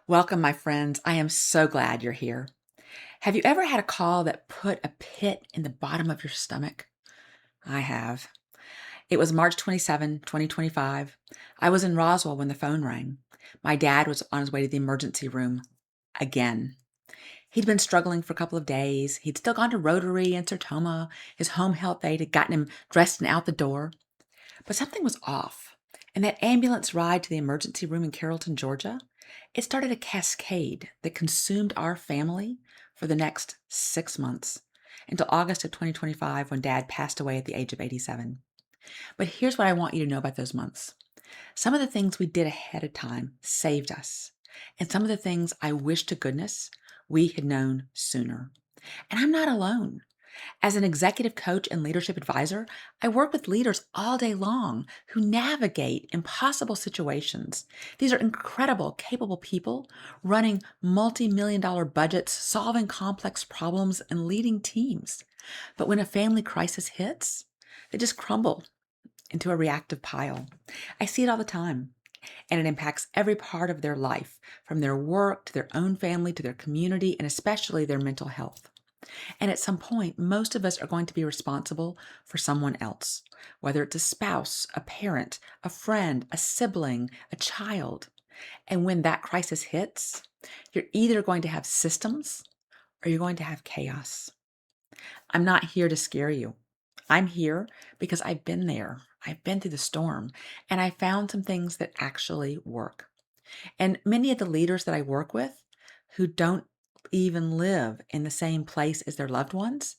Welcome, my friends. I am so glad you're here. Have you ever had a call that put a pit in the bottom of your stomach? I have. It was March 27, 2025. I was in Roswell when the phone rang. My dad was on his way to the emergency room again. He'd been struggling for a couple of days. He'd still gone to Rotary and Sertoma. His home health aide had gotten him dressed and out the door. But something was off. And that ambulance ride to the emergency room in Carrollton, Georgia, it started a cascade that consumed our family for the next 6 months until August of 2025 when Dad passed away at the age of 87. But here's what I want you to know about those months. Some of the things we did ahead of time saved us. And some of the things I wish to goodness we had known sooner. And I'm not alone. As an executive coach and leadership advisor, I work with leaders all day long who navigate impossible situations. These are incredible, capable people running multi-million-dollar budgets, solving complex problems, and leading teams. But when a family crisis hits, they just crumble into a reactive pile. I see it all the time. And it impacts every part of their life, from their work to their own family to their community, and especially their mental health. And at some point, most of us are going to be responsible for someone else, whether it's a spouse, a parent, a friend, a sibling, a child. And when that crisis hits, you're either going to have systems or you're going to have chaos. I'm not here to scare you. I'm here because I've been there. I've been through the storm and I found some things that actually work. And many of the leaders that I work with who don't even live in the same place as their loved ones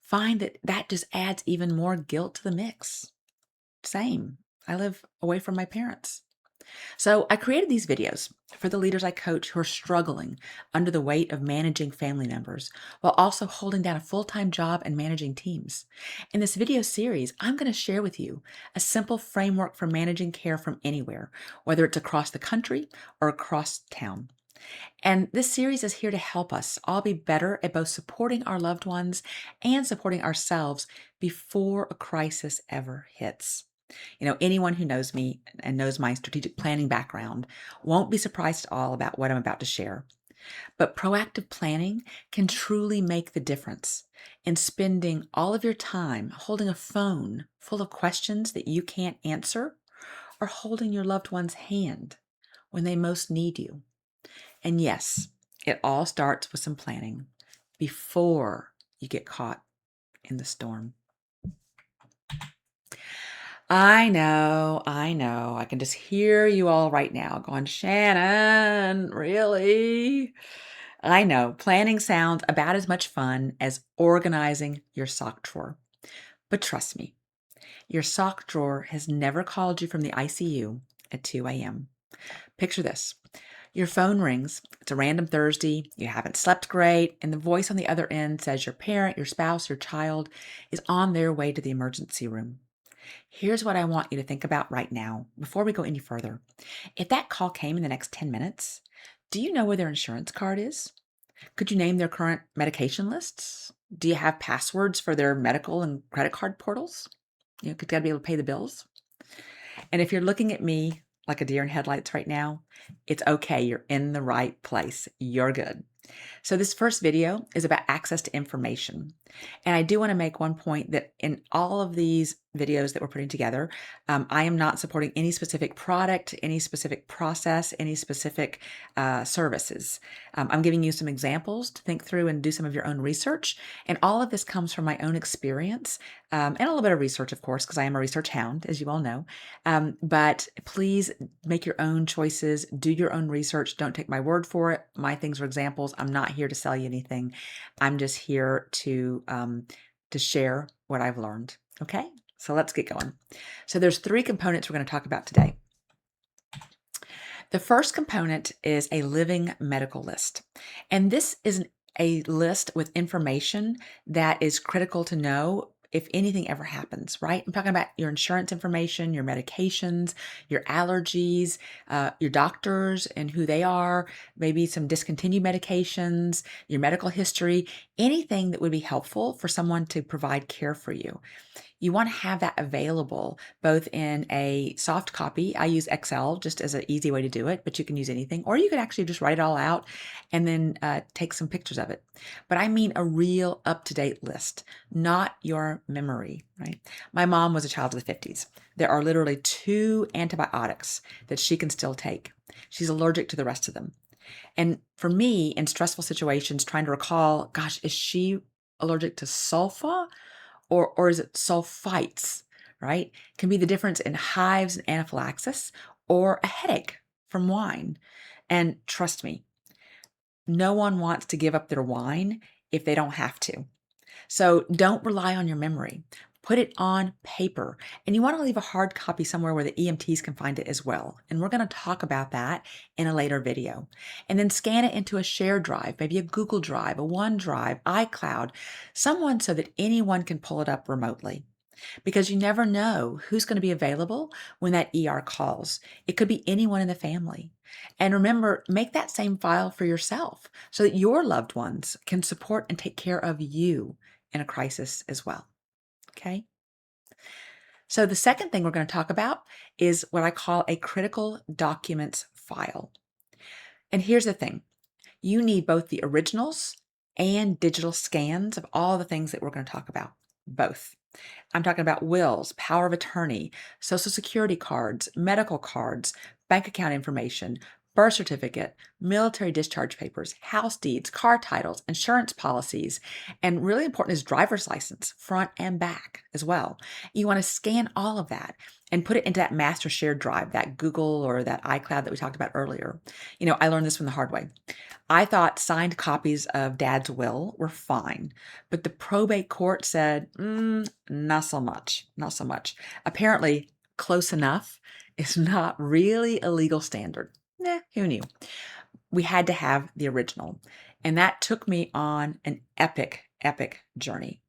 find that that just adds even more guilt to the mix. Same. I live away from my parents. So I created these videos for the leaders I coach who are struggling under the weight of managing family members while also holding down a full-time job and managing teams. In this video series, I'm going to share with you a simple framework for managing care from anywhere, whether it's across the country or across town. And this series is here to help us all be better at both supporting our loved ones and supporting ourselves before a crisis ever hits. Anyone who knows me and knows my strategic planning background won't be surprised at all about what I'm about to share. But proactive planning can truly make the difference in spending all of your time holding a phone full of questions that you can't answer or holding your loved one's hand when they most need you. And yes, it all starts with some planning before you get caught in the storm. I know, I know. I can just hear you all right now going, Shannon, really? I know, planning sounds about as much fun as organizing your sock drawer. But trust me, your sock drawer has never called you from the ICU at 2 a.m. Picture this. Your phone rings. It's a random Thursday. You haven't slept great. And the voice on the other end says your parent, your spouse, your child is on their way to the emergency room. Here's what I want you to think about right now before we go any further. If that call came in the next 10 minutes, do you know where their insurance card is? Could you name their current medication lists? Do you have passwords for their medical and credit card portals? Could you be able to pay the bills? And if you're looking at me like a deer in headlights right now, it's okay. You're in the right place. You're good. So this first video is about access to information. And I do want to make one point that in all of these videos that we're putting together, I am not supporting any specific product, any specific process, any specific services. I'm giving you some examples to think through and do some of your own research. And all of this comes from my own experience and a little bit of research, of course, because I am a research hound, as you all know. But please make your own choices, do your own research. Don't take my word for it. My things are examples. I'm not here to sell you anything. I'm just here to share what I've learned. Okay, so let's get going. So there's three components we're going to talk about today. The first component is a living medical list, and this is a list with information that is critical to know if anything ever happens, right? I'm talking about your insurance information, your medications, your allergies, your doctors and who they are, maybe some discontinued medications, your medical history, anything that would be helpful for someone to provide care for you. You want to have that available both in a soft copy. I use Excel just as an easy way to do it, but you can use anything, or you could actually just write it all out and then take some pictures of it. But I mean a real up-to-date list, not your memory, right? My mom was a child of the 50s. There are literally 2 antibiotics that she can still take. She's allergic to the rest of them. And for me, in stressful situations, trying to recall, gosh, is she allergic to sulfa or is it sulfites, right? Can be the difference in hives and anaphylaxis or a headache from wine. And trust me, no one wants to give up their wine if they don't have to. So don't rely on your memory. Put it on paper. And you want to leave a hard copy somewhere where the EMTs can find it as well. And we're going to talk about that in a later video. And then scan it into a shared drive, maybe a Google Drive, a OneDrive, iCloud, someone so that anyone can pull it up remotely. Because you never know who's going to be available when that ER calls. It could be anyone in the family. And remember, make that same file for yourself so that your loved ones can support and take care of you in a crisis as well. Okay? So the second thing we're going to talk about is what I call a critical documents file. And here's the thing. You need both the originals and digital scans of all the things that we're going to talk about. Both. I'm talking about wills, power of attorney, social security cards, medical cards, bank account information, birth certificate, military discharge papers, house deeds, car titles, insurance policies, and really important is driver's license, front and back as well. You want to scan all of that and put it into that master shared drive, that Google or that iCloud that we talked about earlier. I learned this from the hard way. I thought signed copies of Dad's will were fine, but the probate court said, not so much, not so much. Apparently, close enough is not really a legal standard. Who knew? We had to have the original, and that took me on an epic, epic journey.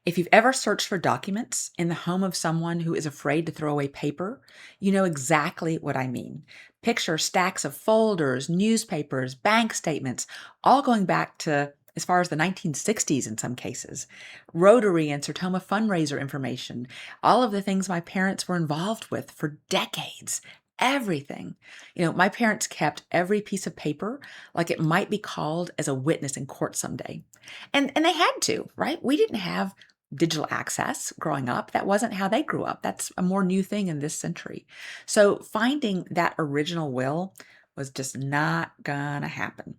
If you've ever searched for documents in the home of someone who is afraid to throw away paper, you know exactly what I mean. Picture stacks of folders, newspapers, bank statements, all going back to as far as the 1960s in some cases. Rotary and Sertoma fundraiser information, all of the things my parents were involved with for decades. Everything. My parents kept every piece of paper like it might be called as a witness in court someday. And they had to, right? We didn't have digital access growing up. That wasn't how they grew up. That's a more new thing in this century. So finding that original will was just not gonna happen.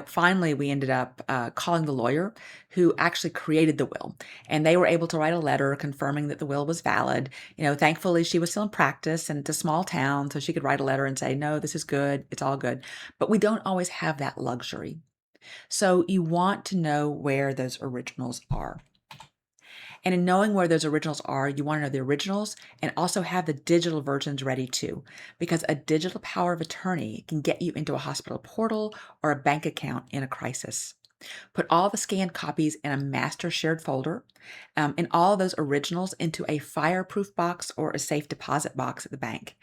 Finally, we ended up calling the lawyer who actually created the will, and they were able to write a letter confirming that the will was valid. Thankfully, she was still in practice, and it's a small town, so she could write a letter and say, no, this is good, it's all good. But we don't always have that luxury. So you want to know where those originals are. And in knowing where those originals are, you want to know the originals and also have the digital versions ready too, because a digital power of attorney can get you into a hospital portal or a bank account in a crisis. Put all the scanned copies in a master shared folder and all those originals into a fireproof box or a safe deposit box at the bank.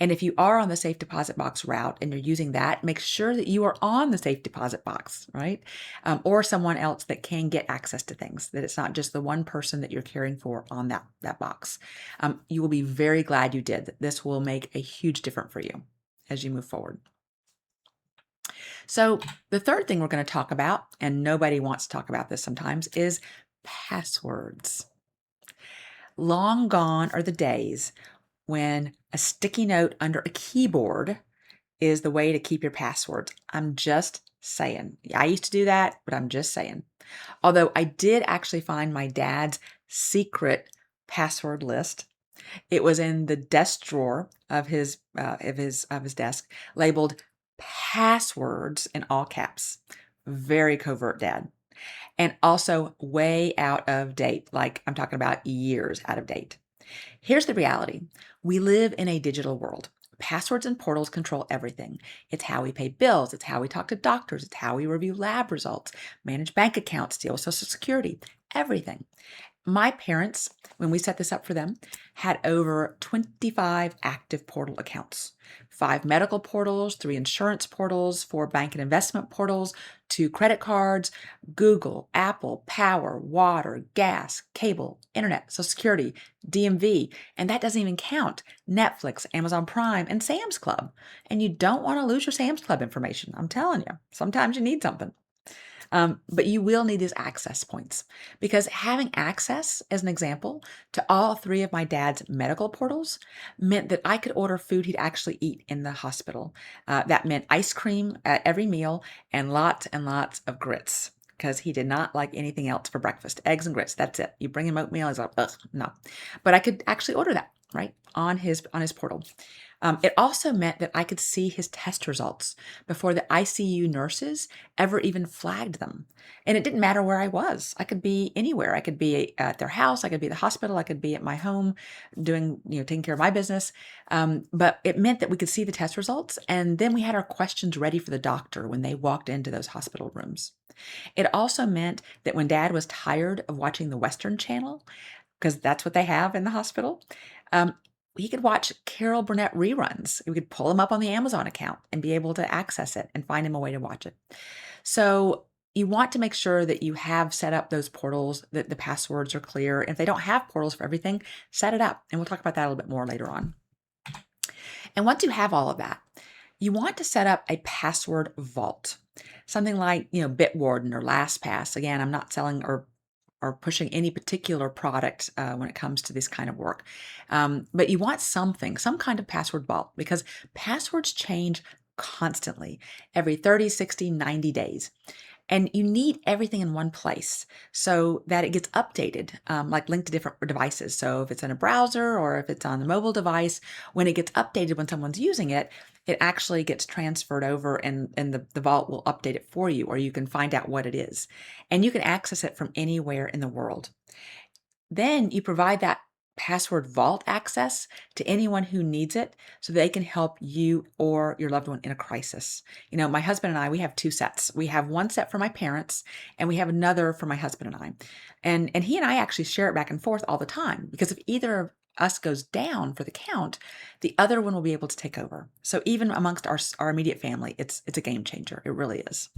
And if you are on the safe deposit box route and you're using that, make sure that you are on the safe deposit box, right? Or someone else that can get access to things, that it's not just the one person that you're caring for on that box. You will be very glad you did. This will make a huge difference for you as you move forward. So the third thing we're going to talk about, and nobody wants to talk about this sometimes, is passwords. Long gone are the days when a sticky note under a keyboard is the way to keep your passwords. I'm just saying. I used to do that, but I'm just saying. Although I did actually find my dad's secret password list. It was in the desk drawer of his desk, labeled passwords in all caps. Very covert dad. And also way out of date, like I'm talking about years out of date. Here's the reality. We live in a digital world. Passwords and portals control everything. It's how we pay bills. It's how we talk to doctors. It's how we review lab results, manage bank accounts, deal with Social Security, everything. My parents, when we set this up for them, had over 25 active portal accounts, 5 medical portals, 3 insurance portals, 4 bank and investment portals, 2 credit cards, Google, Apple, power, water, gas, cable, internet, Social Security, DMV, and that doesn't even count Netflix, Amazon Prime, and Sam's Club. And you don't want to lose your Sam's Club information. I'm telling you, sometimes you need something. But you will need these access points because having access, as an example, to all 3 of my dad's medical portals meant that I could order food he'd actually eat in the hospital. That meant ice cream at every meal and lots of grits because he did not like anything else for breakfast. Eggs and grits, that's it. You bring him oatmeal, he's like, ugh, no. But I could actually order that, right, on his portal. It also meant that I could see his test results before the ICU nurses ever even flagged them. And it didn't matter where I was. I could be anywhere. I could be at their house. I could be at the hospital. I could be at my home doing, taking care of my business. But it meant that we could see the test results. And then we had our questions ready for the doctor when they walked into those hospital rooms. It also meant that when dad was tired of watching the Western Channel, because that's what they have in the hospital, um, he could watch Carol Burnett reruns. We could pull them up on the Amazon account and be able to access it and find him a way to watch it. So you want to make sure that you have set up those portals, that the passwords are clear. If they don't have portals for everything, set it up. And we'll talk about that a little bit more later on. And once you have all of that, you want to set up a password vault. Something like, Bitwarden or LastPass. Again, I'm not selling or pushing any particular product when it comes to this kind of work. But you want some kind of password vault because passwords change constantly every 30, 60, 90 days. And you need everything in one place so that it gets updated, like linked to different devices. So if it's in a browser or if it's on the mobile device, when it gets updated when someone's using it, it actually gets transferred over and the vault will update it for you, or you can find out what it is. And you can access it from anywhere in the world. Then you provide that password vault access to anyone who needs it so they can help you or your loved one in a crisis. My husband and I, we have 2 sets. We have one set for my parents and we have another for my husband and I. And he and I actually share it back and forth all the time because if either of us goes down for the count, the other one will be able to take over. So even amongst our immediate family, it's a game changer. It really is.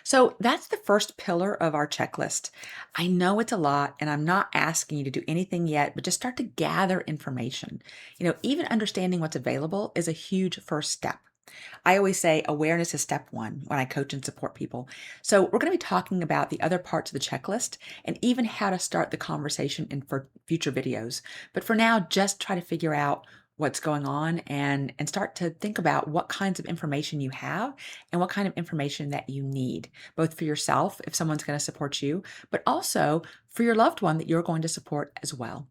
So that's the first pillar of our checklist. I know it's a lot, and I'm not asking you to do anything yet, but just start to gather information. Even understanding what's available is a huge first step. I always say awareness is step 1 when I coach and support people. So we're going to be talking about the other parts of the checklist and even how to start the conversation in for future videos. But for now, just try to figure out what's going on and start to think about what kinds of information you have and what kind of information that you need, both for yourself, if someone's going to support you, but also for your loved one that you're going to support as well.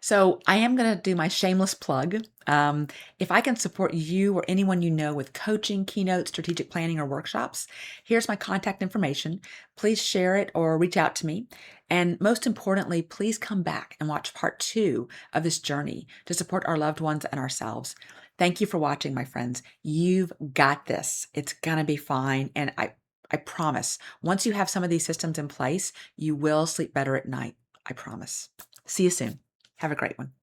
So I am going to do my shameless plug. If I can support you or anyone you know with coaching, keynote, strategic planning, or workshops, here's my contact information. Please share it or reach out to me. And most importantly, please come back and watch part 2 of this journey to support our loved ones and ourselves. Thank you for watching, my friends. You've got this. It's going to be fine. And I promise, once you have some of these systems in place, you will sleep better at night. I promise. See you soon. Have a great one.